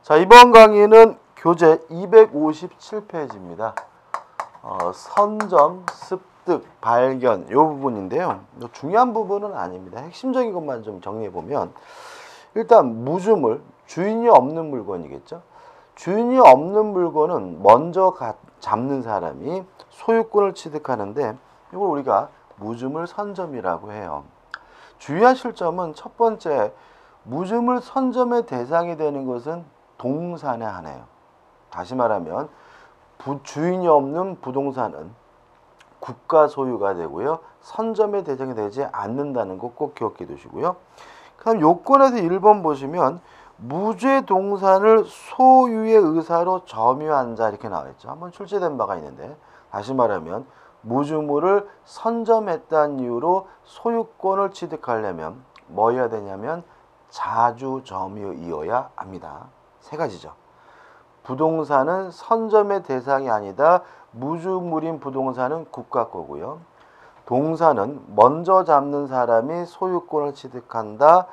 자, 이번 강의는 교재 257페이지입니다. 선점, 습득, 발견 이 부분인데요. 중요한 부분은 아닙니다. 핵심적인 것만 좀 정리해보면 일단 무주물, 주인이 없는 물건이겠죠. 주인이 없는 물건은 먼저 잡는 사람이 소유권을 취득하는데 이걸 우리가 무주물 선점이라고 해요. 주의하실 점은 첫 번째, 무주물 선점의 대상이 되는 것은 동산에 한해요. 다시 말하면 주인이 없는 부동산은 국가 소유가 되고요. 선점의 대상이 되지 않는다는 거 꼭 기억해 두시고요. 그다음 요건에서 1번 보시면 무죄 동산을 소유의 의사로 점유한 자 이렇게 나와 있죠. 한번 출제된 바가 있는데 다시 말하면 무주물을 선점했다는 이유로 소유권을 취득하려면 뭐여야 되냐면 자주점유이어야 합니다. 세 가지죠. 부동산은 선점의 대상이 아니다. 무주물인 부동산은 국가 거고요. 동산은 먼저 잡는 사람이 소유권을 취득한다.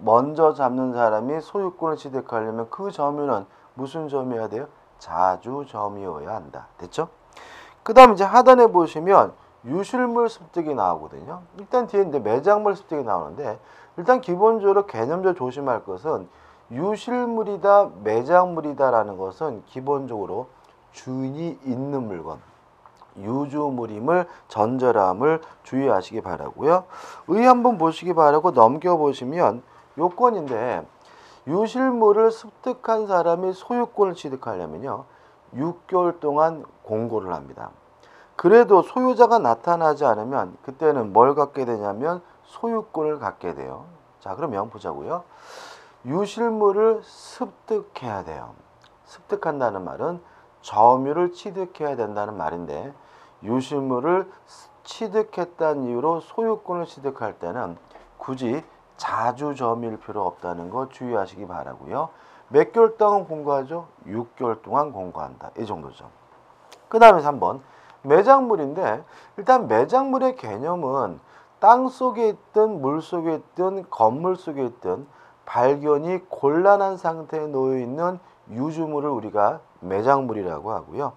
먼저 잡는 사람이 소유권을 취득하려면 그 점유는 무슨 점이어야 돼요? 자주점이어야 한다. 됐죠? 그 다음 이제 하단에 보시면 유실물 습득이 나오거든요. 일단 뒤에 이제 매장물 습득이 나오는데 일단 기본적으로 개념적으로 조심할 것은 유실물이다, 매장물이다라는 것은 기본적으로 주인이 있는 물건, 유주물임을 전절함을 주의하시기 바라고요. 의 한번 보시기 바라고 넘겨보시면 요건인데 유실물을 습득한 사람이 소유권을 취득하려면요 6개월 동안 공고를 합니다. 그래도 소유자가 나타나지 않으면 그때는 뭘 갖게 되냐면 소유권을 갖게 돼요. 자, 그러면 보자고요. 유실물을 습득해야 돼요. 습득한다는 말은 점유를 취득해야 된다는 말인데 유실물을 취득했다는 이유로 소유권을 취득할 때는 굳이 자주점유일 필요 없다는 거 주의하시기 바라고요. 몇 개월 동안 공고하죠? 6개월 동안 공고한다. 이 정도죠. 그 다음에 3번 매장물인데 일단 매장물의 개념은 땅 속에 있든 물 속에 있든 건물 속에 있든 발견이 곤란한 상태에 놓여 있는 유주물을 우리가 매장물이라고 하고요.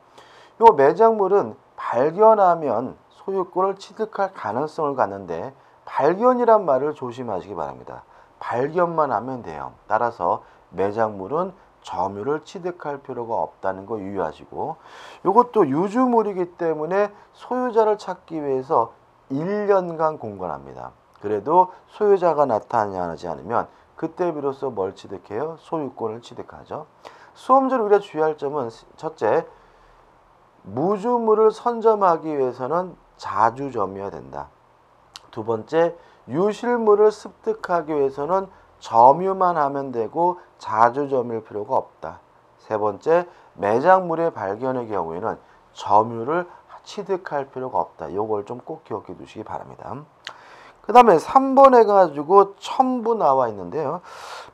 이 매장물은 발견하면 소유권을 취득할 가능성을 갖는데 발견이란 말을 조심하시기 바랍니다. 발견만 하면 돼요. 따라서 매장물은 점유를 취득할 필요가 없다는 거 유의하시고 이것도 유주물이기 때문에 소유자를 찾기 위해서 1년간 공고합니다. 그래도 소유자가 나타나지 않으면 그때 비로소 뭘 취득해요? 소유권을 취득하죠. 수험적으로 우리가 주의할 점은 첫째, 무주물을 선점하기 위해서는 자주점유해야 된다. 두 번째, 유실물을 습득하기 위해서는 점유만 하면 되고 자주점유일 필요가 없다. 세 번째, 매장물의 발견의 경우에는 점유를 취득할 필요가 없다. 이걸 좀 꼭 기억해 두시기 바랍니다. 그 다음에 3번 해가지고 첨부 나와 있는데요.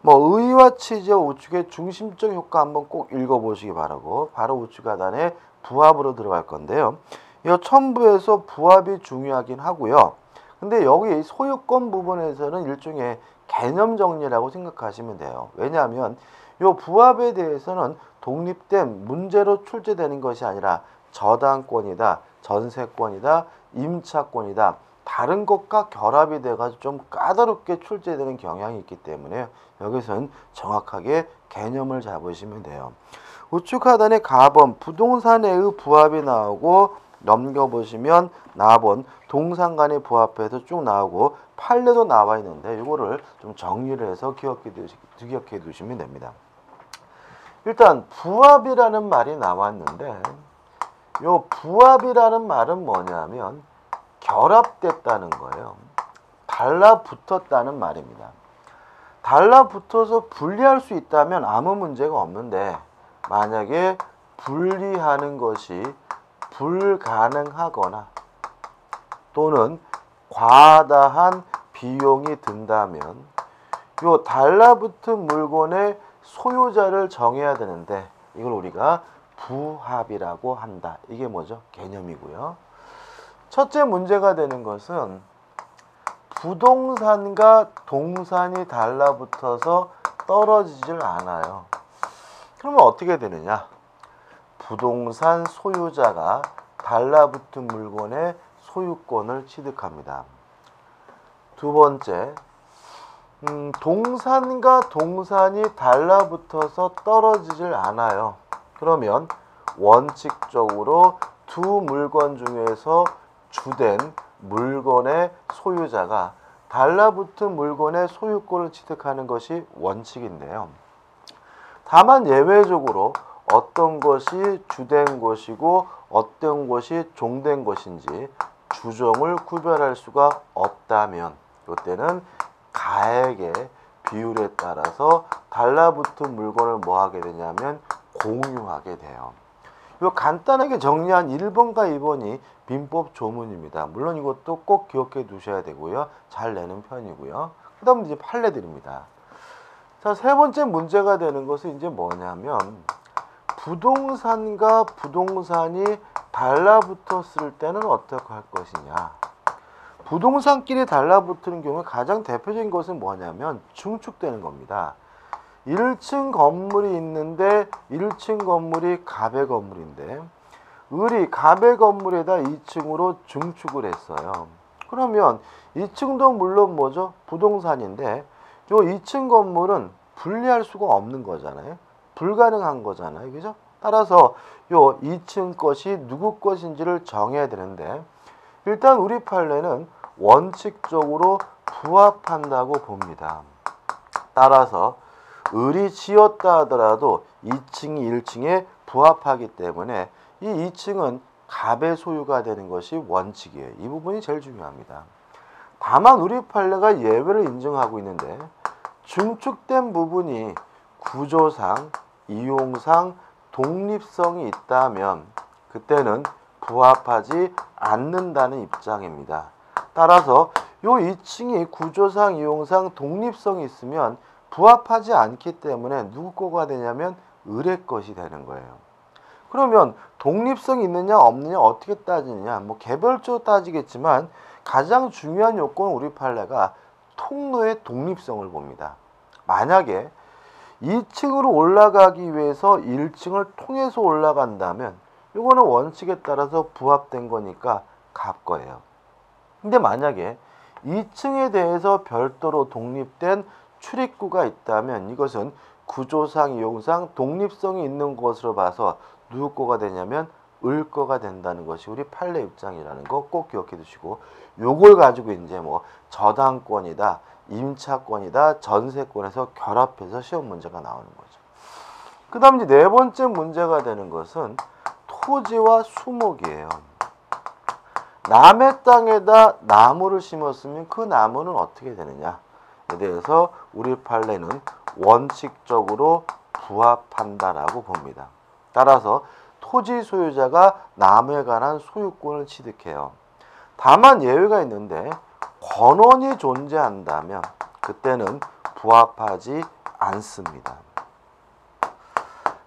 뭐 의와 취지와 우측의 중심적 효과 한번 꼭 읽어보시기 바라고 바로 우측 하단에 부합으로 들어갈 건데요. 이 첨부에서 부합이 중요하긴 하고요. 근데 여기 소유권 부분에서는 일종의 개념 정리라고 생각하시면 돼요. 왜냐하면 이 부합에 대해서는 독립된 문제로 출제되는 것이 아니라 저당권이다, 전세권이다, 임차권이다. 다른 것과 결합이 돼가지고 좀 까다롭게 출제되는 경향이 있기 때문에 여기서는 정확하게 개념을 잡으시면 돼요. 우측 하단에 가번 부동산의 부합이 나오고 넘겨보시면 나번 동산 간의 부합해서 쭉 나오고 판례도 나와 있는데 이거를 좀 정리를 해서 기억해 두시면 됩니다. 일단 부합이라는 말이 나왔는데 이 부합이라는 말은 뭐냐면 결합됐다는 거예요. 달라붙었다는 말입니다. 달라붙어서 분리할 수 있다면 아무 문제가 없는데 만약에 분리하는 것이 불가능하거나 또는 과다한 비용이 든다면 이 달라붙은 물건의 소유자를 정해야 되는데 이걸 우리가 부합이라고 한다. 이게 뭐죠? 개념이고요. 첫째 문제가 되는 것은 부동산과 동산이 달라붙어서 떨어지질 않아요. 그러면 어떻게 되느냐? 부동산 소유자가 달라붙은 물건의 소유권을 취득합니다. 두 번째, 동산과 동산이 달라붙어서 떨어지질 않아요. 그러면 원칙적으로 두 물건 중에서 주된 물건의 소유자가 달라붙은 물건의 소유권을 취득하는 것이 원칙인데요. 다만 예외적으로 어떤 것이 주된 것이고 어떤 것이 종된 것인지 주종을 구별할 수가 없다면 이때는 가액의 비율에 따라서 달라붙은 물건을 뭐 하게 되냐면 공유하게 돼요. 이 간단하게 정리한 1번과 2번이 민법 조문입니다. 물론 이것도 꼭 기억해 두셔야 되고요. 잘 내는 편이고요. 그 다음 이제 판례들입니다. 자, 세 번째 문제가 되는 것은 이제 뭐냐면 부동산과 부동산이 달라붙었을 때는 어떻게 할 것이냐. 부동산끼리 달라붙는 경우에 가장 대표적인 것은 뭐냐면 증축되는 겁니다. 1층 건물이 있는데 1층 건물이 갑의 건물인데 을이 갑의 건물에다 2층으로 증축을 했어요. 그러면 2층도 물론 뭐죠? 부동산인데 요 2층 건물은 분리할 수가 없는 거잖아요. 불가능한 거잖아요. 그죠? 따라서 요 2층 것이 누구 것인지를 정해야 되는데 일단 우리 판례는 원칙적으로 부합한다고 봅니다. 따라서 을이 지었다 하더라도 2층이 1층에 부합하기 때문에 이 2층은 갑의 소유가 되는 것이 원칙이에요. 이 부분이 제일 중요합니다. 다만 우리 판례가 예외를 인정하고 있는데 증축된 부분이 구조상, 이용상 독립성이 있다면 그때는 부합하지 않는다는 입장입니다. 따라서 이 2층이 구조상, 이용상 독립성이 있으면 부합하지 않기 때문에 누구 거가 되냐면 을의 것이 되는 거예요. 그러면 독립성이 있느냐 없느냐 어떻게 따지느냐, 뭐 개별적으로 따지겠지만 가장 중요한 요건은 우리 판례가 통로의 독립성을 봅니다. 만약에 2층으로 올라가기 위해서 1층을 통해서 올라간다면 이거는 원칙에 따라서 부합된 거니까 갑 거예요. 근데 만약에 2층에 대해서 별도로 독립된 출입구가 있다면 이것은 구조상, 이용상 독립성이 있는 것으로 봐서 누구 거가 되냐면 을 거가 된다는 것이 우리 판례 입장이라는 거 꼭 기억해 두시고, 요걸 가지고 이제 뭐 저당권이다, 임차권이다, 전세권에서 결합해서 시험 문제가 나오는 거죠. 그 다음 이제 네 번째 문제가 되는 것은 토지와 수목이에요. 남의 땅에다 나무를 심었으면 그 나무는 어떻게 되느냐에 대해서 우리 판례는 원칙적으로 부합한다라고 봅니다. 따라서 토지 소유자가 나무에 관한 소유권을 취득해요. 다만 예외가 있는데 권원이 존재한다면 그때는 부합하지 않습니다.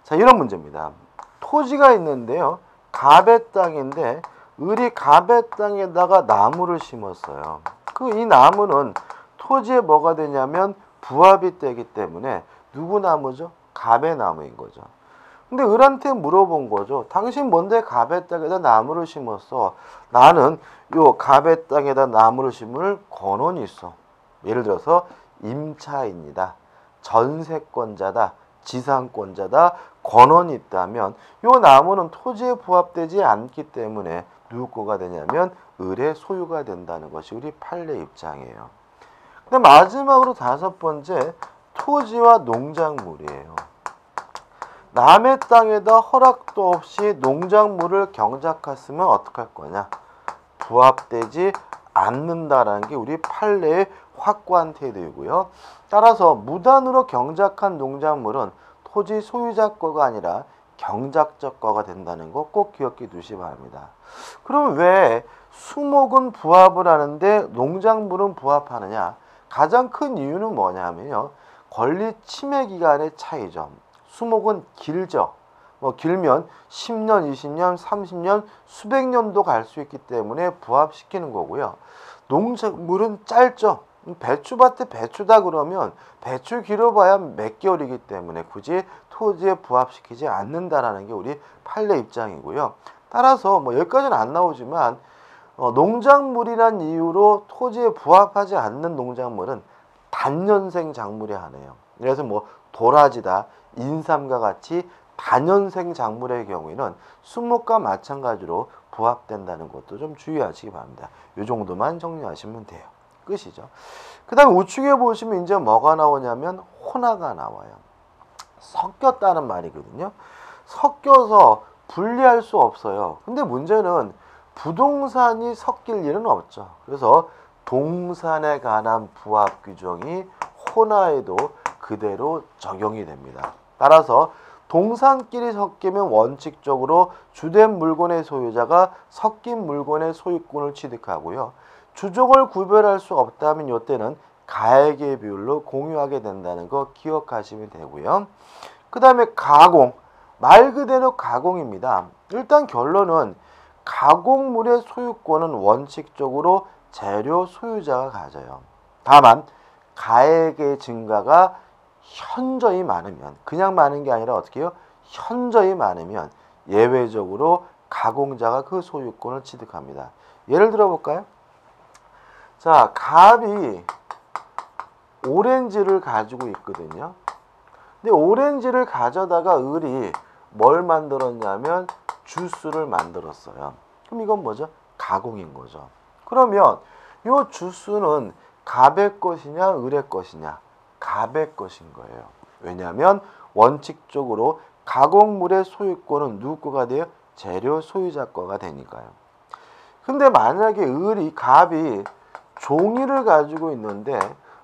자, 이런 문제입니다. 토지가 있는데요. 갑의 땅인데 을이 갑의 땅에다가 나무를 심었어요. 이 나무는 토지에 뭐가 되냐면 부합이 되기 때문에 누구 나무죠? 갑의 나무인 거죠. 근데 을한테 물어본 거죠. 당신 뭔데 갑의 땅에다 나무를 심었어? 나는 요 갑의 땅에다 나무를 심을 권원이 있어. 예를 들어서 임차인이다, 전세권자다, 지상권자다, 권원이 있다면 요 나무는 토지에 부합되지 않기 때문에 누구 거가 되냐면 을의 소유가 된다는 것이 우리 판례 입장이에요. 근데 마지막으로 다섯 번째, 토지와 농작물이에요. 남의 땅에다 허락도 없이 농작물을 경작했으면 어떡할 거냐? 부합되지 않는다라는 게 우리 판례의 확고한 태도이고요. 따라서 무단으로 경작한 농작물은 토지 소유자 거가 아니라 경작적 거가 된다는 거 꼭 기억해 두시기 바랍니다. 그럼 왜 수목은 부합을 하는데 농작물은 부합하느냐? 가장 큰 이유는 뭐냐면요. 권리 침해 기간의 차이죠. 수목은 길죠. 길면 10년, 20년, 30년, 수백 년도 갈 수 있기 때문에 부합시키는 거고요. 농작물은 짧죠. 배추밭에 배추다 그러면 배추 길어봐야 몇 개월이기 때문에 굳이 토지에 부합시키지 않는다라는 게 우리 판례 입장이고요. 따라서 뭐 여기까지는 안 나오지만 농작물이란 이유로 토지에 부합하지 않는 농작물은 단년생 작물에 한해요. 그래서 뭐 도라지다, 인삼과 같이 단년생 작물의 경우에는 수목과 마찬가지로 부합된다는 것도 좀 주의하시기 바랍니다. 이 정도만 정리하시면 돼요. 끝이죠. 그 다음에 우측에 보시면 이제 뭐가 나오냐면 혼화가 나와요. 섞였다는 말이거든요. 섞여서 분리할 수 없어요. 근데 문제는 부동산이 섞일 일은 없죠. 그래서 동산에 관한 부합 규정이 혼화에도 그대로 적용이 됩니다. 따라서 동산끼리 섞이면 원칙적으로 주된 물건의 소유자가 섞인 물건의 소유권을 취득하고요. 주종을 구별할 수 없다면 이때는 가액의 비율로 공유하게 된다는 거 기억하시면 되고요. 그 다음에 가공, 말 그대로 가공입니다. 일단 결론은 가공물의 소유권은 원칙적으로 재료 소유자가 가져요. 다만 가액의 증가가 현저히 많으면, 그냥 많은 게 아니라 어떻게 해요? 현저히 많으면 예외적으로 가공자가 그 소유권을 취득합니다. 예를 들어 볼까요? 자, 갑이 오렌지를 가지고 있거든요. 근데 오렌지를 가져다가 을이 뭘 만들었냐면 주스를 만들었어요. 그럼 이건 뭐죠? 가공인 거죠. 그러면 이 주스는 갑의 것이냐 을의 것이냐? 갑의 것인 거예요. 왜냐하면 원칙적으로 가공물의 소유권은 누구 거가 돼요? 재료 소유자 거가 되니까요. 근데 만약에 갑이 종이를 가지고 있는데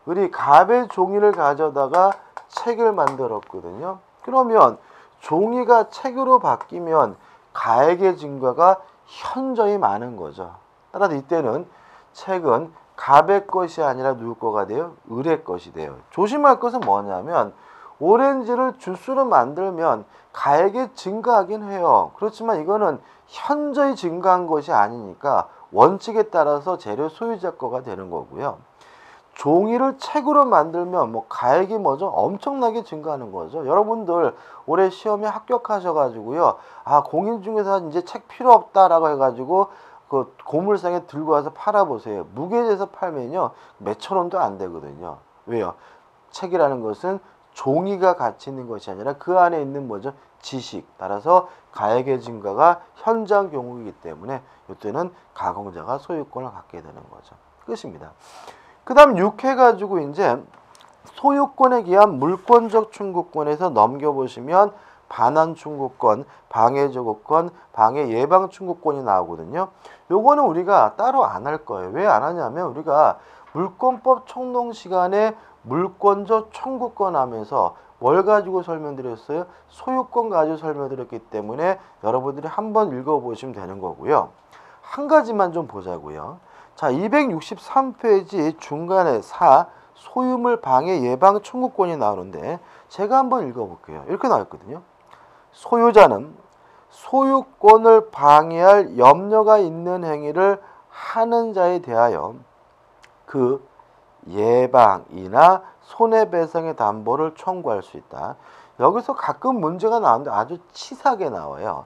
을이 갑의 종이를 가져다가 책을 만들었거든요. 그러면 종이가 책으로 바뀌면 가액의 증가가 현저히 많은 거죠. 따라서 이때는 책은 갑의 것이 아니라 누구 거가 돼요? 을의 것이 돼요. 조심할 것은 뭐냐면 오렌지를 주스로 만들면 가액이 증가하긴 해요. 그렇지만 이거는 현저히 증가한 것이 아니니까 원칙에 따라서 재료 소유자 거가 되는 거고요. 종이를 책으로 만들면 뭐 가액이 뭐죠? 엄청나게 증가하는 거죠. 여러분들 올해 시험에 합격하셔가지고요. 아, 공인중개사 이제 책 필요 없다라고 해가지고 그 고물상에 들고 와서 팔아보세요. 무게에서 팔면요 몇천 원도 안 되거든요. 왜요? 책이라는 것은 종이가 가치 있는 것이 아니라 그 안에 있는 뭐죠? 지식. 따라서 가액의 증가가 현저한 경우이기 때문에 이때는 가공자가 소유권을 갖게 되는 거죠. 끝입니다. 그 다음 6회 가지고 이제 소유권에 기한 물권적 충고권에서 넘겨보시면 반환 충고권, 방해 저고권, 방해 예방 충고권이 나오거든요. 요거는 우리가 따로 안 할 거예요. 왜 안 하냐면 우리가 물권법 총론 시간에 물권적 청구권 하면서 뭘 가지고 설명드렸어요? 소유권 가지고 설명드렸기 때문에 여러분들이 한번 읽어보시면 되는 거고요. 한 가지만 좀 보자고요. 자, 263페이지 중간에 4 소유물 방해 예방 청구권이 나오는데 제가 한번 읽어볼게요. 이렇게 나왔거든요. 소유자는 소유권을 방해할 염려가 있는 행위를 하는 자에 대하여 그 예방이나 손해배상의 담보를 청구할 수 있다. 여기서 가끔 문제가 나오는데 아주 치사하게 나와요.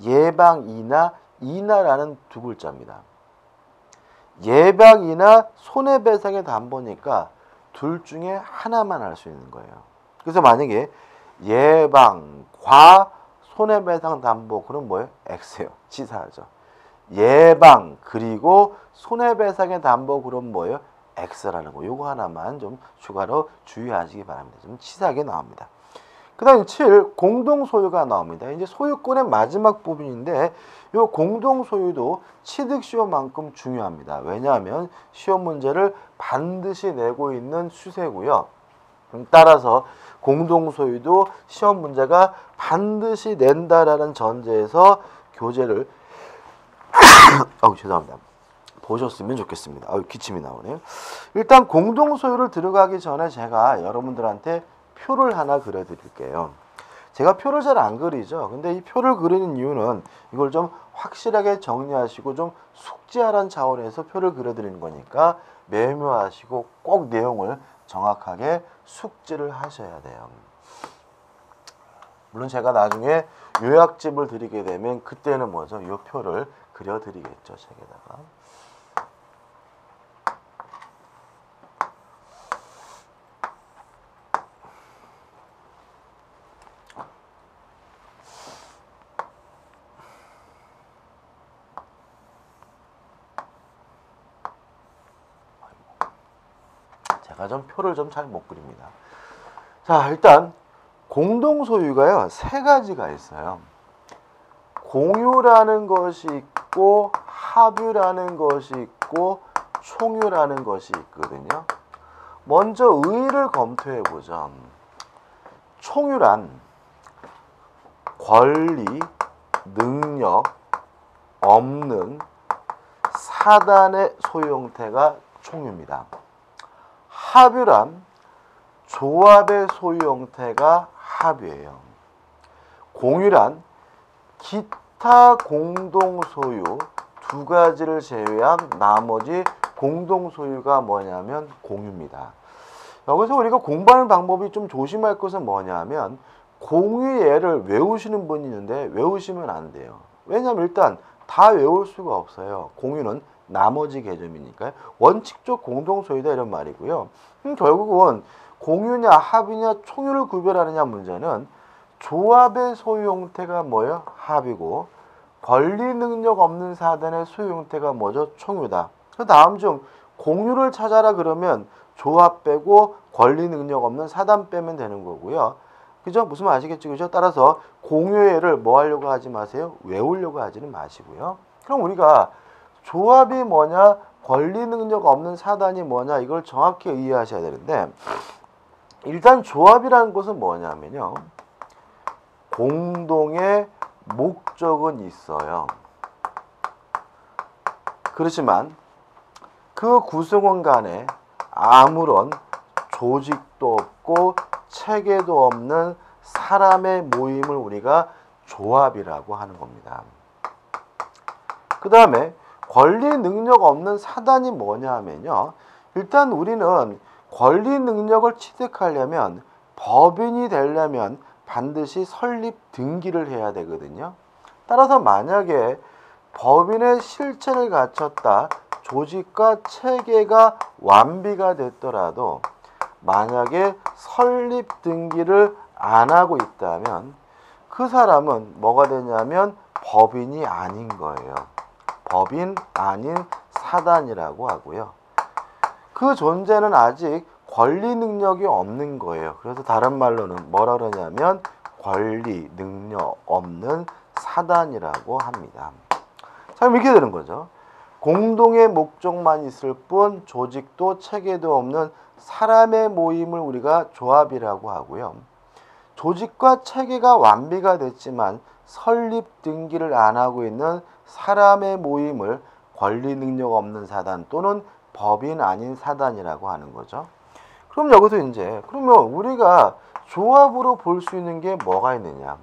예방이나 이나라는 두 글자입니다. 예방이나 손해배상의 담보니까 둘 중에 하나만 할 수 있는 거예요. 그래서 만약에 예방과 손해배상 담보 그럼 뭐예요? X예요. 치사하죠. 예방 그리고 손해배상의 담보 그럼 뭐예요? X라는 거. 요거 하나만 좀 추가로 주의하시기 바랍니다. 좀 치사하게 나옵니다. 그 다음 7 공동소유가 나옵니다. 이제 소유권의 마지막 부분인데 요 공동소유도 취득시험만큼 중요합니다. 왜냐하면 시험 문제를 반드시 내고 있는 추세고요. 따라서 공동소유도 시험 문제가 반드시 낸다라는 전제에서 교재를 죄송합니다. 보셨으면 좋겠습니다. 기침이 나오네요. 일단 공동소유를 들어가기 전에 제가 여러분들한테 표를 하나 그려드릴게요. 제가 표를 잘 안 그리죠. 근데 이 표를 그리는 이유는 이걸 좀 확실하게 정리하시고 좀 숙지하라는 차원에서 표를 그려드리는 거니까 메모하시고 꼭 내용을 정확하게 숙지를 하셔야 돼요. 물론 제가 나중에 요약집을 드리게 되면 그때는 뭐죠? 이 표를 그려드리겠죠, 책에다가. 제가 좀 표를 좀 잘 못 그립니다. 자, 일단 공동 소유가요, 세 가지가 있어요. 공유라는 것이 있고, 합유라는 것이 있고, 총유라는 것이 있거든요. 먼저 의의를 검토해 보죠. 총유란 권리, 능력 없는 사단의 소유 형태가 총유입니다. 합유란 조합의 소유 형태가 합유예요. 공유란 기타 공동 소유 두 가지를 제외한 나머지 공동 소유가 뭐냐면 공유입니다. 여기서 우리가 공부하는 방법이 좀 조심할 것은 뭐냐면 공유 예를 외우시는 분이 있는데 외우시면 안 돼요. 왜냐하면 일단 다 외울 수가 없어요. 공유는 나머지 개념이니까요. 원칙적 공동 소유다 이런 말이고요. 결국은 공유냐 합유냐 총유를 구별하느냐 문제는 조합의 소유 형태가 뭐예요? 합이고 권리 능력 없는 사단의 소유 형태가 뭐죠? 총유다. 그 다음 중 공유를 찾아라 그러면 조합 빼고 권리 능력 없는 사단 빼면 되는 거고요. 그죠? 무슨 말 아시겠죠? 그죠? 따라서 공유를 뭐 하려고 하지 마세요? 외우려고 하지는 마시고요. 그럼 우리가 조합이 뭐냐, 권리 능력 없는 사단이 뭐냐 이걸 정확히 이해하셔야 되는데 일단 조합이라는 것은 뭐냐면요. 공동의 목적은 있어요. 그렇지만 그 구성원 간에 아무런 조직도 없고 체계도 없는 사람의 모임을 우리가 조합이라고 하는 겁니다. 그 다음에 권리 능력 없는 사단이 뭐냐 하면요. 일단 우리는 권리 능력을 취득하려면 법인이 되려면 반드시 설립 등기를 해야 되거든요. 따라서 만약에 법인의 실체를 갖췄다 조직과 체계가 완비가 됐더라도 만약에 설립 등기를 안 하고 있다면 그 사람은 뭐가 되냐면 법인이 아닌 거예요. 법인 아닌 사단이라고 하고요. 그 존재는 아직 권리 능력이 없는 거예요. 그래서 다른 말로는 뭐라 그러냐면 권리 능력 없는 사단이라고 합니다. 자, 이렇게 되는 거죠. 공동의 목적만 있을 뿐 조직도 체계도 없는 사람의 모임을 우리가 조합이라고 하고요. 조직과 체계가 완비가 됐지만 설립 등기를 안 하고 있는 사람의 모임을 권리 능력 없는 사단 또는 법인 아닌 사단이라고 하는 거죠. 그럼 여기서 이제 그러면 우리가 조합으로 볼 수 있는 게 뭐가 있느냐?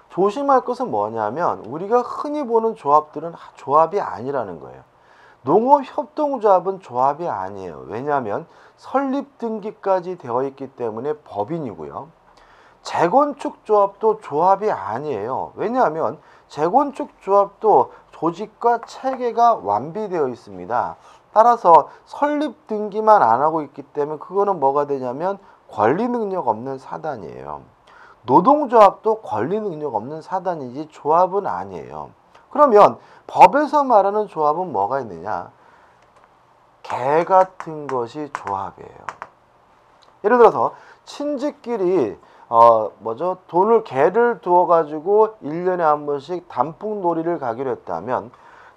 조심할 것은 뭐냐면 우리가 흔히 보는 조합들은 조합이 아니라는 거예요. 농업협동조합은 조합이 아니에요. 왜냐하면 설립등기까지 되어 있기 때문에 법인이고요. 재건축조합도 조합이 아니에요. 왜냐하면 재건축조합도 조직과 체계가 완비되어 있습니다. 따라서 설립등기만 안 하고 있기 때문에 그거는 뭐가 되냐면 권리 능력 없는 사단이에요. 노동조합도 권리 능력 없는 사단이지 조합은 아니에요. 그러면 법에서 말하는 조합은 뭐가 있느냐? 개 같은 것이 조합이에요. 예를 들어서 친지끼리 돈을 개를 두어 가지고 1년에 한 번씩 단풍놀이를 가기로 했다면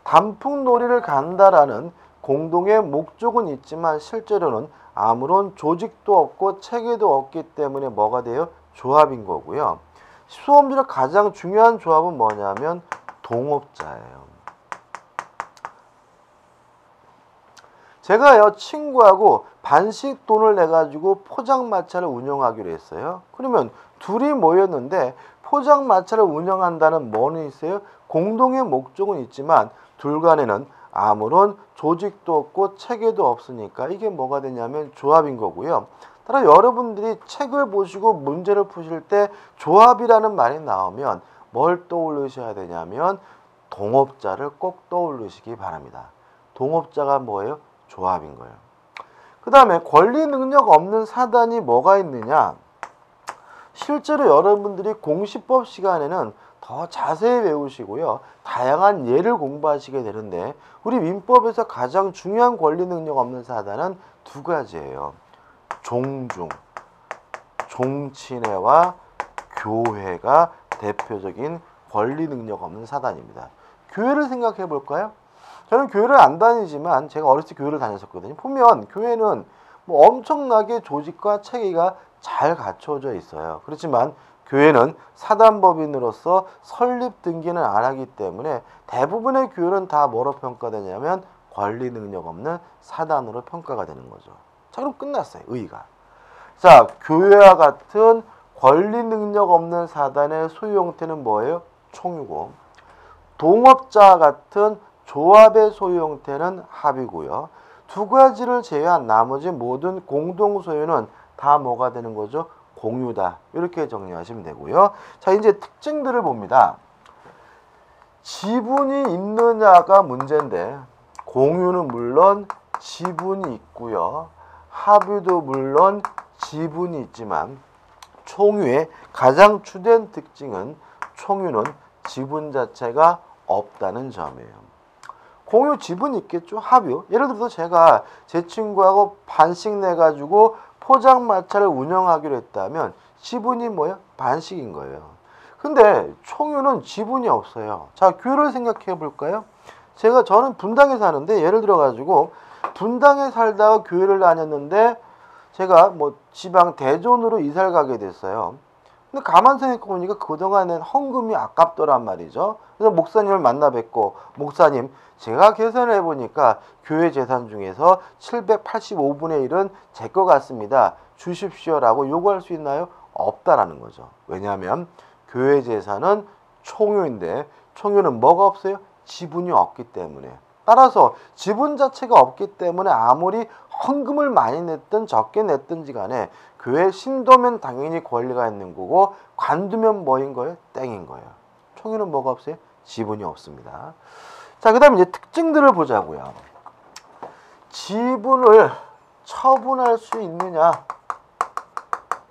단풍놀이를 간다라는 공동의 목적은 있지만 실제로는 아무런 조직도 없고 체계도 없기 때문에 뭐가 돼요? 조합인 거고요. 수험지로 가장 중요한 조합은 뭐냐면 동업자예요. 제가요 친구하고 반씩 돈을 내가지고 포장마차를 운영하기로 했어요. 그러면 둘이 모였는데 포장마차를 운영한다는 뭐는 있어요? 공동의 목적은 있지만 둘 간에는 아무런 조직도 없고 체계도 없으니까 이게 뭐가 되냐면 조합인 거고요. 따라 여러분들이 책을 보시고 문제를 푸실 때 조합이라는 말이 나오면 뭘 떠올리셔야 되냐면 동업자를 꼭 떠올리시기 바랍니다. 동업자가 뭐예요? 조합인 거예요. 그 다음에 권리 능력 없는 사단이 뭐가 있느냐? 실제로 여러분들이 공시법 시간에는 더 자세히 배우시고요. 다양한 예를 공부하시게 되는데 우리 민법에서 가장 중요한 권리 능력 없는 사단은 두 가지예요. 종중, 종친회와 교회가 대표적인 권리 능력 없는 사단입니다. 교회를 생각해 볼까요? 저는 교회를 안 다니지만 제가 어렸을 때 교회를 다녔었거든요. 보면 교회는 뭐 엄청나게 조직과 체계가 잘 갖춰져 있어요. 그렇지만 교회는 사단법인으로서 설립 등기는 안 하기 때문에 대부분의 교회는 다 뭐로 평가되냐면 권리 능력 없는 사단으로 평가가 되는 거죠. 자, 그럼 끝났어요. 의의가. 자, 교회와 같은 권리 능력 없는 사단의 소유 형태는 뭐예요? 총유고, 동업자 같은 조합의 소유 형태는 합이고요. 두 가지를 제외한 나머지 모든 공동 소유는 다 뭐가 되는 거죠? 공유다. 이렇게 정리하시면 되고요. 자, 이제 특징들을 봅니다. 지분이 있느냐가 문제인데 공유는 물론 지분이 있고요. 합유도 물론 지분이 있지만 총유의 가장 주된 특징은 총유는 지분 자체가 없다는 점이에요. 공유 지분이 있겠죠. 합유. 예를 들어서 제가 제 친구하고 반씩 내가지고 포장마차를 운영하기로 했다면 지분이 뭐예요? 반씩인 거예요. 근데 총유는 지분이 없어요. 자, 교회를 생각해 볼까요? 저는 분당에 사는데 예를 들어 가지고 분당에 살다가 교회를 다녔는데 제가 뭐 지방 대전으로 이사를 가게 됐어요. 근데 가만 생각해 보니까 그동안 낸 헌금이 아깝더란 말이죠. 그래서 목사님을 만나 뵙고, 목사님, 제가 계산을 해보니까 교회 재산 중에서 785분의 1은 제 것 같습니다. 주십시오라고 요구할 수 있나요? 없다라는 거죠. 왜냐하면 교회 재산은 총유인데 총유는 뭐가 없어요? 지분이 없기 때문에. 따라서 지분 자체가 없기 때문에 아무리 헌금을 많이 냈든 적게 냈든지 간에 교회 신도면 당연히 권리가 있는 거고 관두면 뭐인 거예요? 땡인 거예요. 총유는 뭐가 없어요? 지분이 없습니다. 자, 그 다음에 이제 특징들을 보자고요. 지분을 처분할 수 있느냐?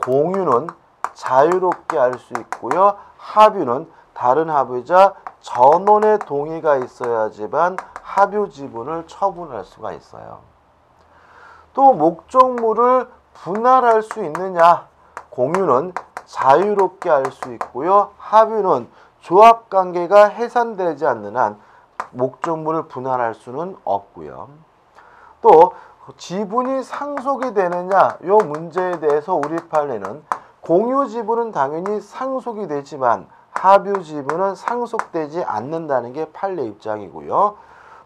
공유는 자유롭게 할 수 있고요. 합유는 다른 합유자 전원의 동의가 있어야지만 합유 지분을 처분할 수가 있어요. 또 목적물을 분할할 수 있느냐? 공유는 자유롭게 할 수 있고요. 합유는 조합관계가 해산되지 않는 한 목적물을 분할할 수는 없고요. 또 지분이 상속이 되느냐? 이 문제에 대해서 우리 판례는 공유 지분은 당연히 상속이 되지만 합유 지분은 상속되지 않는다는 게 판례 입장이고요.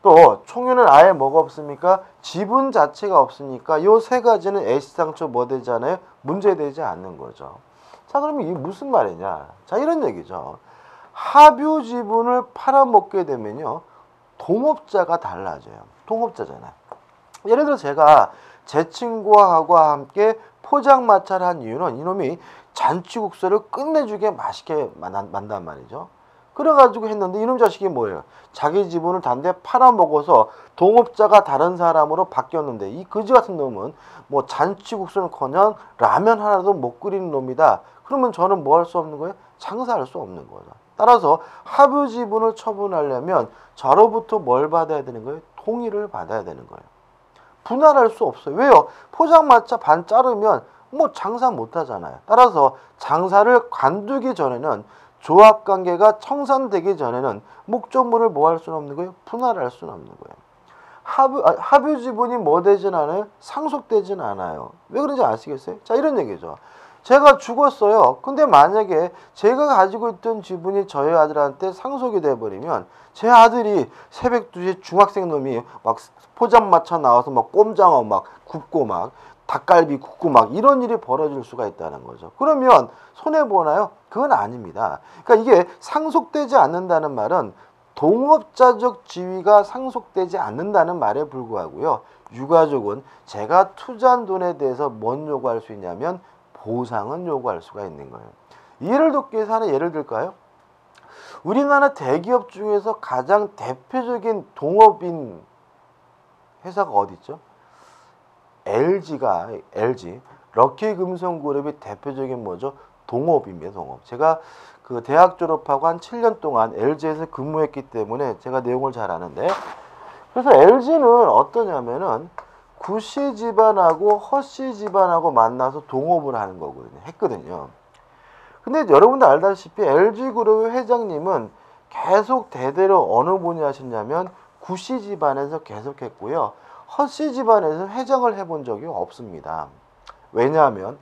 또 총유는 아예 뭐가 없습니까? 지분 자체가 없으니까 이 세 가지는 애시당초 뭐 되잖아요? 문제되지 않는 거죠. 자, 그러면 이게 무슨 말이냐? 자, 이런 얘기죠. 합유 지분을 팔아먹게 되면요, 동업자가 달라져요. 동업자잖아요. 예를 들어 제가 제 친구하고 함께 포장마차를 한 이유는 이놈이 잔치국수를 끝내주게 맛있게 만단 말이죠. 그래가지고 했는데 이놈 자식이 뭐예요? 자기 지분을 단데 팔아먹어서 동업자가 다른 사람으로 바뀌었는데 이 거지 같은 놈은 뭐 잔치국수는커녕 라면 하나도 못 끓이는 놈이다. 그러면 저는 뭐 할 수 없는 거예요? 장사할 수 없는 거죠. 따라서 합유 지분을 처분하려면 저로부터 뭘 받아야 되는 거예요? 동의를 받아야 되는 거예요. 분할할 수 없어요. 왜요? 포장마차 반 자르면 뭐 장사 못 하잖아요. 따라서 장사를 관두기 전에는 조합관계가 청산되기 전에는 목적물을 뭐 할 수는 없는 거예요? 분할할 수는 없는 거예요. 합유 지분이 뭐 되진 않아요? 상속되진 않아요. 왜 그런지 아시겠어요? 자, 이런 얘기죠. 제가 죽었어요. 근데 만약에 제가 가지고 있던 지분이 저희 아들한테 상속이 돼버리면 제 아들이 새벽 2시에 중학생 놈이 막 포장마차 나와서 막 꼼장어 막 굽고 막 닭갈비 굽고 막 이런 일이 벌어질 수가 있다는 거죠. 그러면 손해보나요? 그건 아닙니다. 그러니까 이게 상속되지 않는다는 말은 동업자적 지위가 상속되지 않는다는 말에 불구하고요. 유가족은 제가 투자한 돈에 대해서 뭔 요구할 수 있냐면 보상은 요구할 수가 있는 거예요. 이해를 돕기 위해서 하나 예를 들까요? 우리나라 대기업 중에서 가장 대표적인 동업인 회사가 어디 있죠? LG, 럭키금성그룹이 대표적인 뭐죠? 동업입니다. 동업. 제가 그 대학 졸업하고 한 7년 동안 LG에서 근무했기 때문에 제가 내용을 잘 아는데, 그래서 LG는 어떠냐면은 구시 집안하고 허씨 집안하고 만나서 동업을 하는 거거든요. 했거든요. 근데 여러분들 알다시피 LG그룹의 회장님은 계속 대대로 어느 분이 하셨냐면 구씨 집안에서 계속 했고요. 허씨 집안에서 회장을 해본 적이 없습니다. 왜냐하면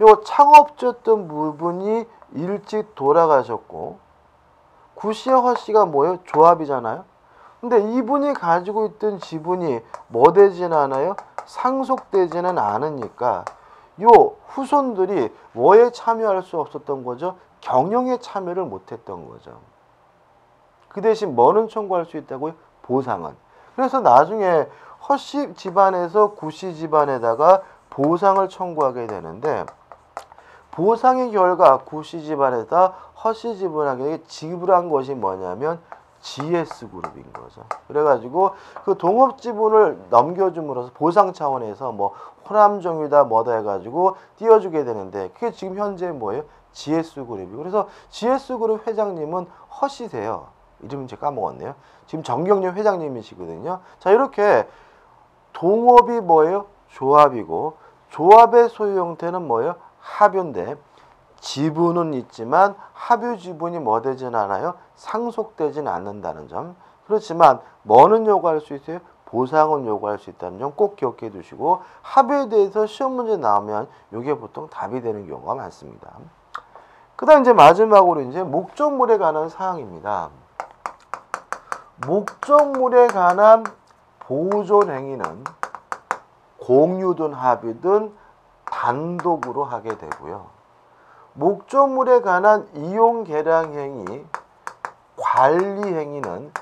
요 창업주였던 부분이 일찍 돌아가셨고, 구씨와 허씨가 뭐예요? 조합이잖아요. 근데 이분이 가지고 있던 지분이 뭐 되지는 않아요? 상속되지는 않으니까 요 후손들이 뭐에 참여할 수 없었던 거죠? 경영에 참여를 못했던 거죠. 그 대신 뭐는 청구할 수 있다고요? 보상은. 그래서 나중에 허씨 집안에서 구씨 집안에다가 보상을 청구하게 되는데, 보상의 결과 구씨 집안에다 허씨 집안에게 지불한 것이 뭐냐면 GS그룹인 거죠. 그래가지고 그 동업 지분을 넘겨줌으로써 보상 차원에서 뭐 호남정유다 뭐다 해가지고 띄워주게 되는데, 그게 지금 현재 뭐예요? GS그룹이고, 그래서 GS그룹 회장님은 허씨세요. 이름 제가 까먹었네요. 지금 정경련 회장님이시거든요. 자, 이렇게 동업이 뭐예요? 조합이고, 조합의 소유 형태는 뭐예요? 합유인데, 지분은 있지만 합유 지분이 뭐 되진 않아요? 상속되진 않는다는 점. 그렇지만 뭐는 요구할 수 있어요? 보상은 요구할 수 있다는 점 꼭 기억해 두시고, 합유에 대해서 시험 문제 나오면 이게 보통 답이 되는 경우가 많습니다. 그 다음 이제 마지막으로 이제 목적물에 관한 사항입니다. 목적물에 관한 보존 행위는 공유든 합의든 단독으로 하게 되고요. 목적물에 관한 이용 계량 행위, 관리 행위는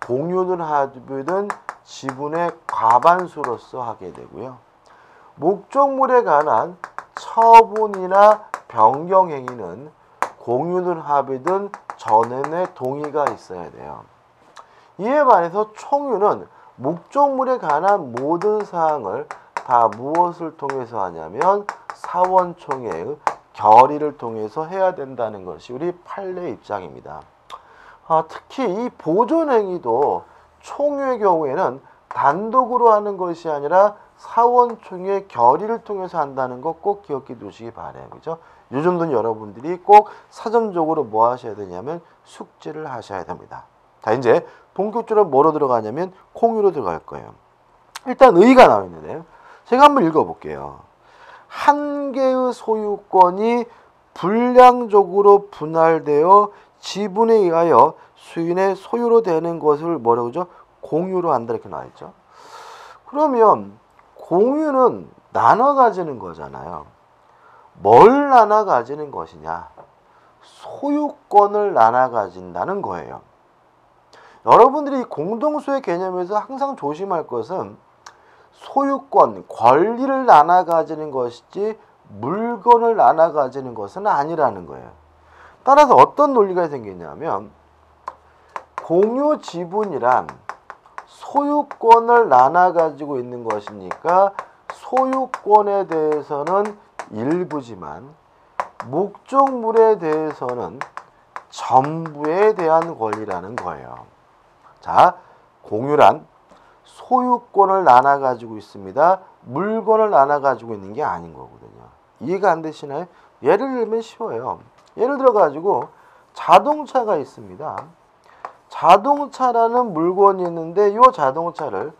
공유든 합의든 지분의 과반수로서 하게 되고요. 목적물에 관한 처분이나 변경 행위는 공유든 합의든 전원의 동의가 있어야 돼요. 이에 반해서 총유는 목적물에 관한 모든 사항을 다 무엇을 통해서 하냐면 사원총회의 결의를 통해서 해야 된다는 것이 우리 판례 입장입니다. 특히 이 보존행위도 총유의 경우에는 단독으로 하는 것이 아니라 사원총회 결의를 통해서 한다는 거 꼭 기억해 두시기 바라요. 그죠? 이 정도는 여러분들이 꼭 사전적으로 뭐 하셔야 되냐면 숙지를 하셔야 됩니다. 자, 이제 본격적으로 뭐로 들어가냐면 공유로 들어갈 거예요. 일단 의의가 나와 있는데요. 제가 한번 읽어볼게요. 한 개의 소유권이 불량적으로 분할되어 지분에 의하여 수인의 소유로 되는 것을 뭐라고 하죠? 공유로 한다 이렇게 나와 있죠. 그러면 공유는 나눠 가지는 거잖아요. 뭘 나눠 가지는 것이냐? 소유권을 나눠 가진다는 거예요. 여러분들이 공동소유의 개념에서 항상 조심할 것은 소유권, 권리를 나눠 가지는 것이지 물건을 나눠 가지는 것은 아니라는 거예요. 따라서 어떤 논리가 생기냐면 공유 지분이란 소유권을 나눠 가지고 있는 것이니까 소유권에 대해서는 일부지만 목적물에 대해서는 전부에 대한 권리라는 거예요. 자, 공유란 소유권을 나눠 가지고 있습니다. 물건을 나눠 가지고 있는 게 아닌 거거든요. 이해가 안 되시나요? 예를 들면 쉬워요. 예를 들어 가지고 자동차가 있습니다. 자동차라는 물건이 있는데 이 자동차를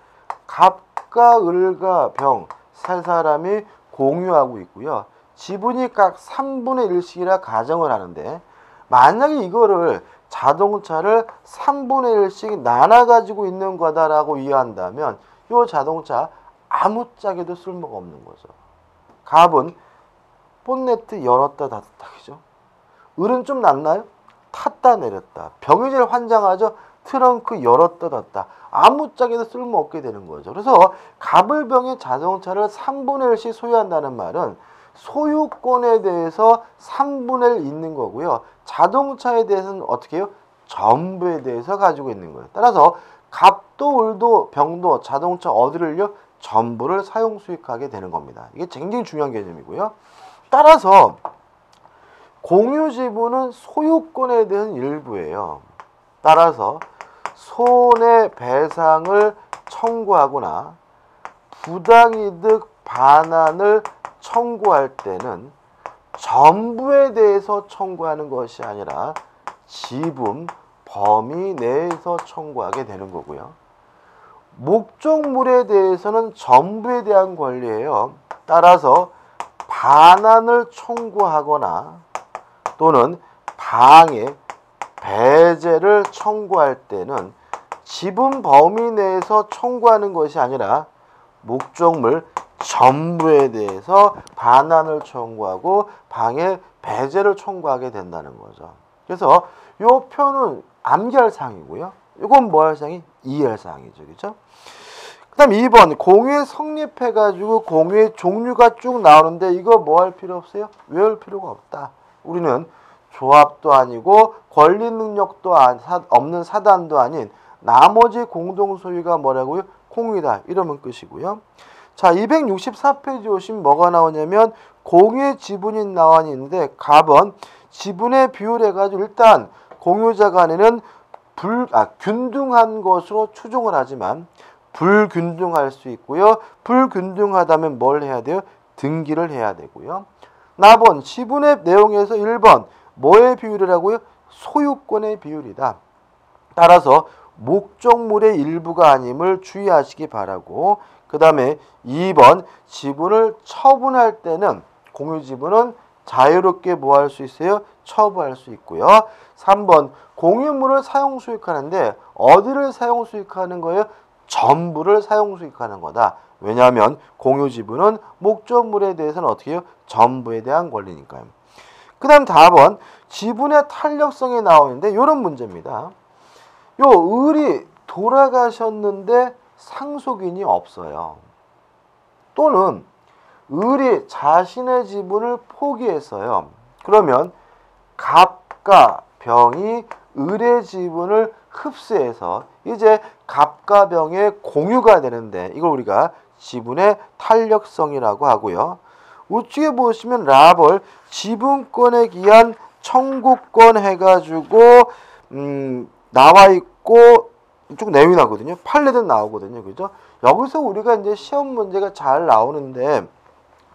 갑과 을과 병 세 사람이 공유하고 있고요. 지분이 각 3분의 1씩이라 가정을 하는데, 만약에 이거를 자동차를 3분의 1씩 나눠 가지고 있는 거다라고 이해한다면 이 자동차 아무짝에도 쓸모가 없는 거죠. 갑은 본네트 열었다 닫았다, 그죠? 을은 좀 낫나요? 탔다 내렸다. 병이 제일 환장하죠? 트렁크 열었다 닫았다. 아무짝에도 쓸모없게 되는 거죠. 그래서 갑을병의 자동차를 3분의 1씩 소유한다는 말은 소유권에 대해서 3분의 1 있는 거고요. 자동차에 대해서는 어떻게 해요? 전부에 대해서 가지고 있는 거예요. 따라서 갑도 을도 병도 자동차 어디를요? 전부를 사용 수익하게 되는 겁니다. 이게 굉장히 중요한 개념이고요. 따라서 공유 지분은 소유권에 대한 일부예요. 따라서 손해배상을 청구하거나 부당이득 반환을 청구할 때는 전부에 대해서 청구하는 것이 아니라 지분 범위 내에서 청구하게 되는 거고요. 목적물에 대해서는 전부에 대한 권리예요. 따라서 반환을 청구하거나 또는 방해, 배제를 청구할 때는 지분 범위 내에서 청구하는 것이 아니라 목적물 전부에 대해서 반환을 청구하고 방해, 배제를 청구하게 된다는 거죠. 그래서 이 표는 암기할 사항이고요. 이건 뭐 할 사항이? 이해할 사항이죠. 그죠? 그 다음 2번 공유에 성립해가지고 공유의 종류가 쭉 나오는데 이거 뭐 할 필요 없어요? 외울 필요가 없다. 우리는 조합도 아니고 권리 능력도 없는 사단도 아닌 나머지 공동 소유가 뭐라고요? 공유다. 이러면 끝이고요. 자, 264페이지 오시면 뭐가 나오냐면 공유의 지분이 나와 있는데 갑은 지분의 비율 해가지고 일단 공유자 간에는 균등한 것으로 추정을 하지만 불균등할 수 있고요. 불균등하다면 뭘 해야 돼요? 등기를 해야 되고요. 나번 지분의 내용에서 1번 뭐의 비율이라고요? 소유권의 비율이다. 따라서 목적물의 일부가 아님을 주의하시기 바라고 그 다음에 2번 지분을 처분할 때는 공유 지분은 자유롭게 뭐 할 수 있어요? 처분할 수 있고요. 3번 공유물을 사용 수익하는데 어디를 사용 수익하는 거예요? 전부를 사용 수익하는 거다. 왜냐하면 공유 지분은 목적물에 대해서는 어떻게 해요? 전부에 대한 권리니까요. 그 다음 4번 지분의 탄력성이 나오는데 이런 문제입니다. 요 을이 돌아가셨는데 상속인이 없어요. 또는 을이 자신의 지분을 포기했어요. 그러면 갑과 병이 을의 지분을 흡수해서 이제 갑과 병의 공유가 되는데 이걸 우리가 지분의 탄력성이라고 하고요. 우측에 보시면 랍을 지분권에 기한 청구권 해가지고 나와 있고 쭉 내용이 나거든요. 판례도 나오거든요. 그죠? 여기서 우리가 이제 시험 문제가 잘 나오는데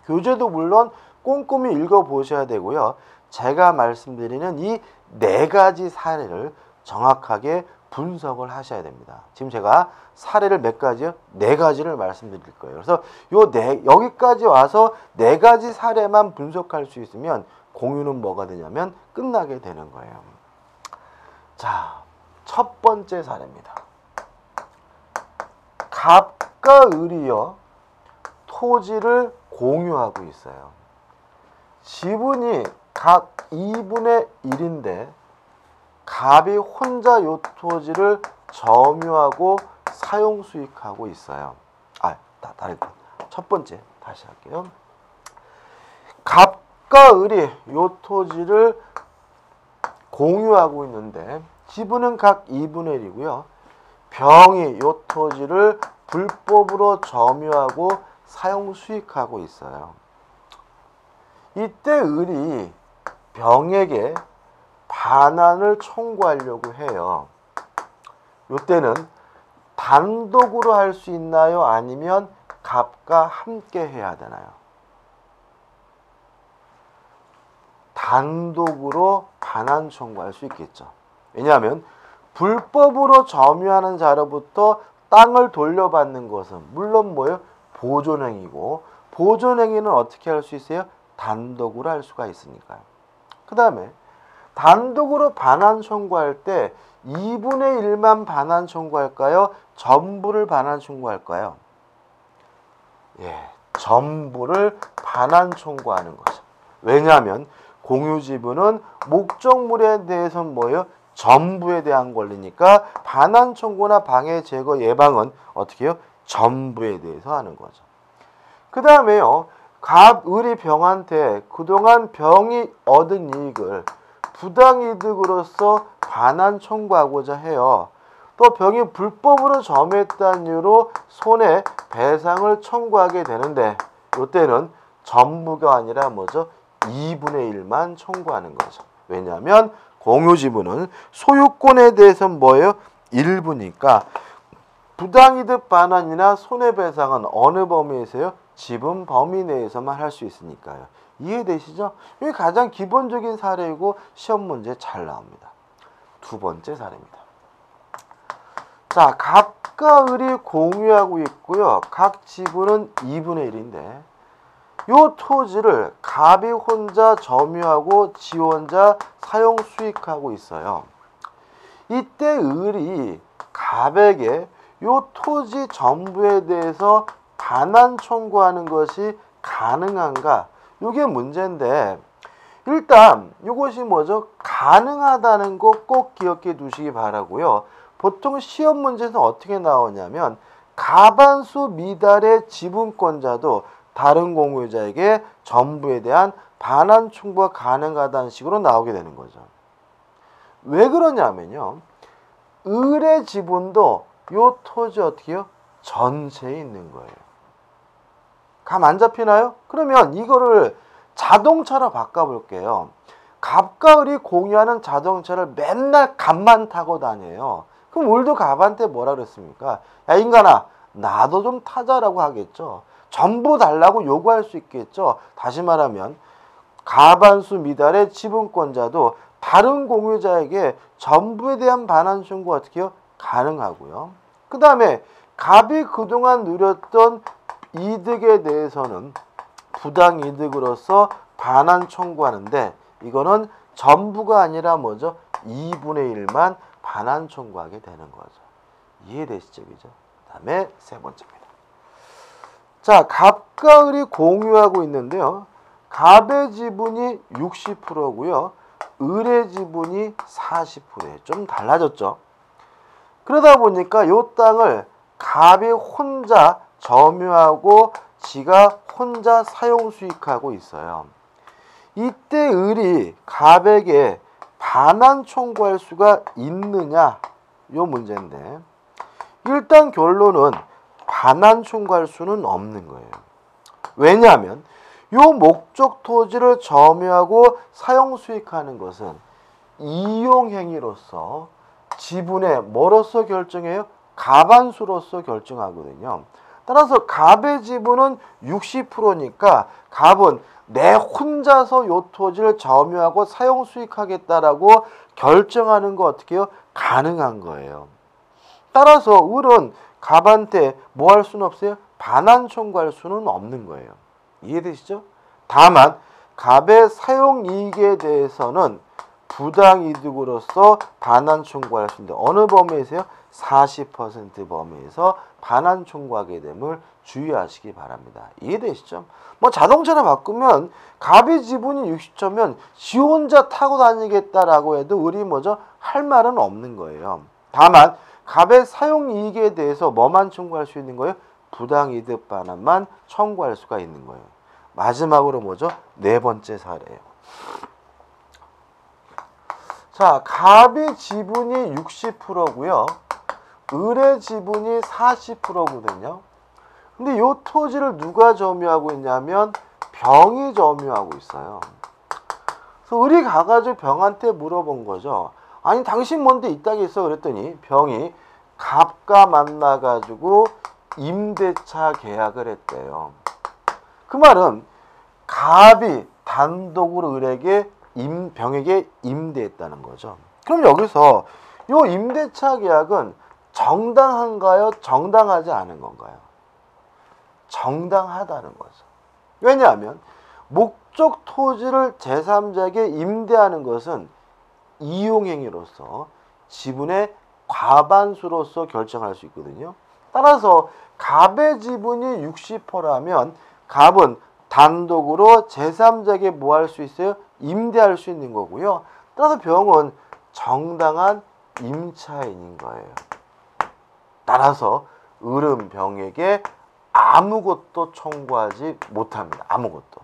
교재도 물론 꼼꼼히 읽어보셔야 되고요. 제가 말씀드리는 이 네 가지 사례를 정확하게 분석을 하셔야 됩니다. 지금 제가 사례를 몇 가지요? 네 가지를 말씀드릴 거예요. 그래서 여기까지 와서 네 가지 사례만 분석할 수 있으면 공유는 뭐가 되냐면 끝나게 되는 거예요. 자, 첫 번째 사례입니다. 갑과 을이요 토지를 공유하고 있어요. 지분이 각 2분의 1인데 갑이 혼자 요 토지를 점유하고 사용 수익하고 있어요. 첫 번째 다시 할게요. 갑과 을이 요 토지를 공유하고 있는데 지분은 각 2분의 1이고요. 병이 요 토지를 불법으로 점유하고 사용 수익하고 있어요. 이때 을이 병에게 반환을 청구하려고 해요. 이때는 단독으로 할 수 있나요? 아니면 갑과 함께 해야 되나요? 단독으로 반환 청구할 수 있겠죠. 왜냐하면 불법으로 점유하는 자로부터 땅을 돌려받는 것은 물론 뭐예요? 보존행위고 보존행위는 어떻게 할 수 있어요? 단독으로 할 수가 있으니까요. 그 다음에 단독으로 반환 청구할 때 2분의 1만 반환 청구할까요? 전부를 반환 청구할까요? 전부를 반환 청구하는 거죠. 왜냐하면 공유지분은 목적물에 대해서는 뭐예요? 전부에 대한 권리니까 반환 청구나 방해 제거 예방은 어떻게 해요? 전부에 대해서 하는 거죠. 그 다음에요. 갑을이 병한테 그동안 병이 얻은 이익을 부당이득으로서 반환 청구하고자 해요. 또 병이 불법으로 점유했다는 이유로 손해배상을 청구하게 되는데 이때는 전부가 아니라 뭐죠? 2분의 1만 청구하는 거죠. 왜냐하면 공유지분은 소유권에 대해서는 뭐예요? 일부니까 부당이득 반환이나 손해배상은 어느 범위에서요? 지분 범위 내에서만 할 수 있으니까요. 이해되시죠? 이게 가장 기본적인 사례이고 시험 문제에 잘 나옵니다. 두 번째 사례입니다. 자, 갑과 을이 공유하고 있고요. 각 지분은 2분의 1인데 요 토지를 갑이 혼자 점유하고 지 혼자 사용 수익하고 있어요. 이때 을이 갑에게 요 토지 전부에 대해서 반환 청구하는 것이 가능한가? 이게 문제인데 일단 이것이 뭐죠? 가능하다는 거 꼭 기억해 두시기 바라고요. 보통 시험 문제에서 어떻게 나오냐면 가반수 미달의 지분권자도 다른 공유자에게 전부에 대한 반환 청구가 가능하다는 식으로 나오게 되는 거죠. 왜 그러냐면요. 을의 지분도 요 토지 어떻게 해요? 전체에 있는 거예요. 감 안 잡히나요? 그러면 이거를 자동차로 바꿔볼게요. 갑과 을이 공유하는 자동차를 맨날 갑만 타고 다녀요. 그럼 을도 갑한테 뭐라 그랬습니까? 야 인간아 나도 좀 타자라고 하겠죠. 전부 달라고 요구할 수 있겠죠. 다시 말하면 가반수 미달의 지분권자도 다른 공유자에게 전부에 대한 반환 청구 어떻게 해요? 가능하고요. 그 다음에 갑이 그동안 누렸던 이득에 대해서는 부당이득으로서 반환 청구하는데 이거는 전부가 아니라 뭐죠? 2분의 1만 반환 청구하게 되는 거죠. 이해되시죠? 그죠? 그 다음에 세 번째입니다. 자, 갑과 을이 공유하고 있는데요. 갑의 지분이 60%고요. 을의 지분이 40%예요. 좀 달라졌죠. 그러다 보니까 이 땅을 갑이 혼자 점유하고 지가 혼자 사용 수익하고 있어요. 이때 을이 갑에게 반환 청구할 수가 있느냐? 요 문제인데 일단 결론은 반환 청구할 수는 없는 거예요. 왜냐하면 요 목적 토지를 점유하고 사용 수익하는 것은 이용행위로서 지분의 뭐로서 결정해요? 가반수로서 결정하거든요. 따라서 갑의 지분은 60%니까 갑은 내 혼자서 요 토지를 점유하고 사용 수익하겠다라고 결정하는 거 어떻게 해요? 가능한 거예요. 따라서 을은 갑한테 뭐 할 수는 없어요? 반환 청구할 수는 없는 거예요. 이해되시죠? 다만 갑의 사용 이익에 대해서는 부당이득으로서 반환 청구할 수 있는데 어느 범위에서요? 40% 범위에서 반환 청구하게 됨을 주의하시기 바랍니다. 이해되시죠? 뭐 자동차를 바꾸면 갑의 지분이 60초면 지 혼자 타고 다니겠다라고 해도 을이 뭐죠? 할 말은 없는 거예요. 다만 갑의 사용 이익에 대해서 뭐만 청구할 수 있는 거예요? 부당이득 반환만 청구할 수가 있는 거예요. 마지막으로 뭐죠? 네 번째 사례예요. 자, 갑의 지분이 60%고요. 을의 지분이 40%거든요. 근데 이 토지를 누가 점유하고 있냐면 병이 점유하고 있어요. 그래서 을이 가가지고 병한테 물어본 거죠. 아니 당신 뭔데 이 땅에 있어? 그랬더니 병이 갑과 만나가지고 임대차 계약을 했대요. 그 말은 갑이 단독으로 을에게 병에게 임대했다는 거죠. 그럼 여기서 이 임대차 계약은 정당한가요? 정당하지 않은 건가요? 정당하다는 거죠. 왜냐하면 목적 토지를 제3자에게 임대하는 것은 이용행위로서 지분의 과반수로서 결정할 수 있거든요. 따라서 갑의 지분이 60%라면 갑은 단독으로 제3자에게 뭐 할 수 있어요? 임대할 수 있는 거고요. 따라서 병은 정당한 임차인인 거예요. 따라서 을은 병에게 아무것도 청구하지 못합니다. 아무것도.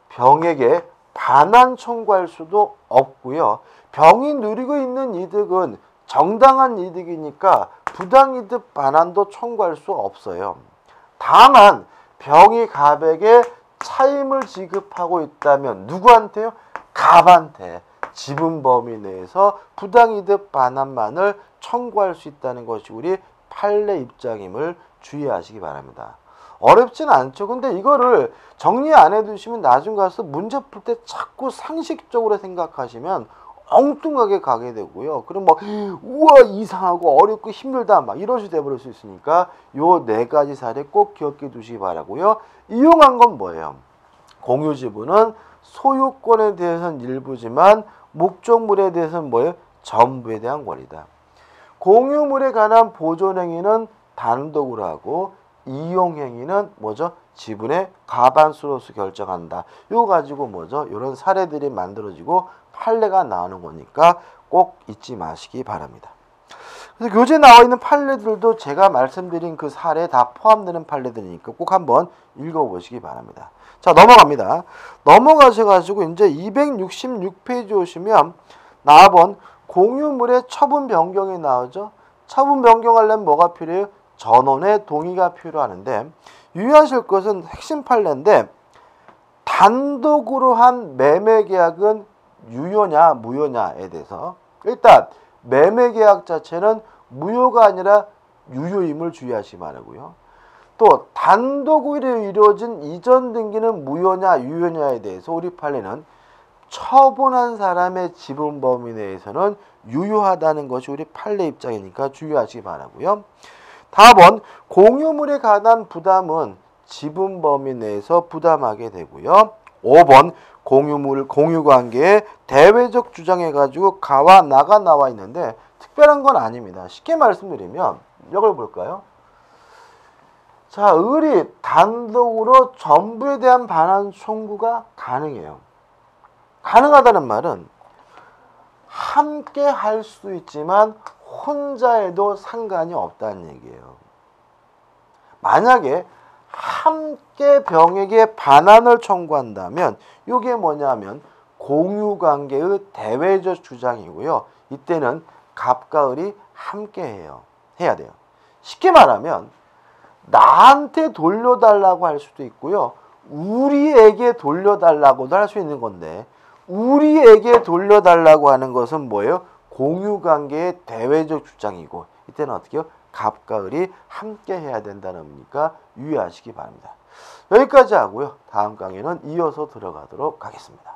병에게 반환 청구할 수도 없고요. 병이 누리고 있는 이득은 정당한 이득이니까 부당이득 반환도 청구할 수 없어요. 다만 병이 갑에게 차임을 지급하고 있다면 누구한테요? 갑한테 지분 범위 내에서 부당이득 반환만을 청구할 수 있다는 것이 우리 판례 입장임을 주의하시기 바랍니다. 어렵진 않죠. 근데 이거를 정리 안 해두시면 나중 가서 문제 풀 때 자꾸 상식적으로 생각하시면 엉뚱하게 가게 되고요. 그럼 막 우와 이상하고 어렵고 힘들다 막 이러시 돼버릴 수 있으니까 요 네 가지 사례 꼭 기억해 두시기 바라고요. 이용한 건 뭐예요? 공유지분은 소유권에 대해서는 일부지만 목적물에 대해서는 뭐예요? 전부에 대한 권리다. 공유물에 관한 보존행위는 단독으로 하고 이용행위는 뭐죠? 지분의 과반수로서 결정한다. 이거 가지고 뭐죠? 이런 사례들이 만들어지고 판례가 나오는 거니까 꼭 잊지 마시기 바랍니다. 그래서 교재에 나와 있는 판례들도 제가 말씀드린 그 사례에 다 포함되는 판례들이니까 꼭 한번 읽어보시기 바랍니다. 자, 넘어갑니다. 넘어가셔가지고 이제 266페이지 오시면 나번 공유물의 처분 변경이 나오죠. 처분 변경하려면 뭐가 필요해요? 전원의 동의가 필요하는데 유의하실 것은 핵심 판례인데 단독으로 한 매매 계약은 유효냐 무효냐에 대해서 일단 매매 계약 자체는 무효가 아니라 유효임을 주의하시기 바라고요. 또 단독으로 이루어진 이전 등기는 무효냐 유효냐에 대해서 우리 판례는 처분한 사람의 지분 범위 내에서는 유효하다는 것이 우리 판례 입장이니까 주의하시기 바라고요. 다음은 공유물에 관한 부담은 지분 범위 내에서 부담하게 되고요. 5번 공유물 공유관계의 대외적 주장해가지고 가와 나가 나와 있는데 특별한 건 아닙니다. 쉽게 말씀드리면 이걸 볼까요? 자, 을이 단독으로 전부에 대한 반환 청구가 가능해요. 가능하다는 말은 함께 할 수 있지만 혼자 해도 상관이 없다는 얘기예요. 만약에 함께 병에게 반환을 청구한다면 이게 뭐냐면 공유관계의 대외적 주장이고요. 이때는 갑과 을이 함께 해야 돼요. 쉽게 말하면 나한테 돌려달라고 할 수도 있고요. 우리에게 돌려달라고도 할 수 있는 건데 우리에게 돌려달라고 하는 것은 뭐예요? 공유관계의 대외적 주장이고 이때는 어떻게 해요? 갑과 을이 함께 해야 된다는 의미니까 유의하시기 바랍니다. 여기까지 하고요. 다음 강의는 이어서 들어가도록 하겠습니다.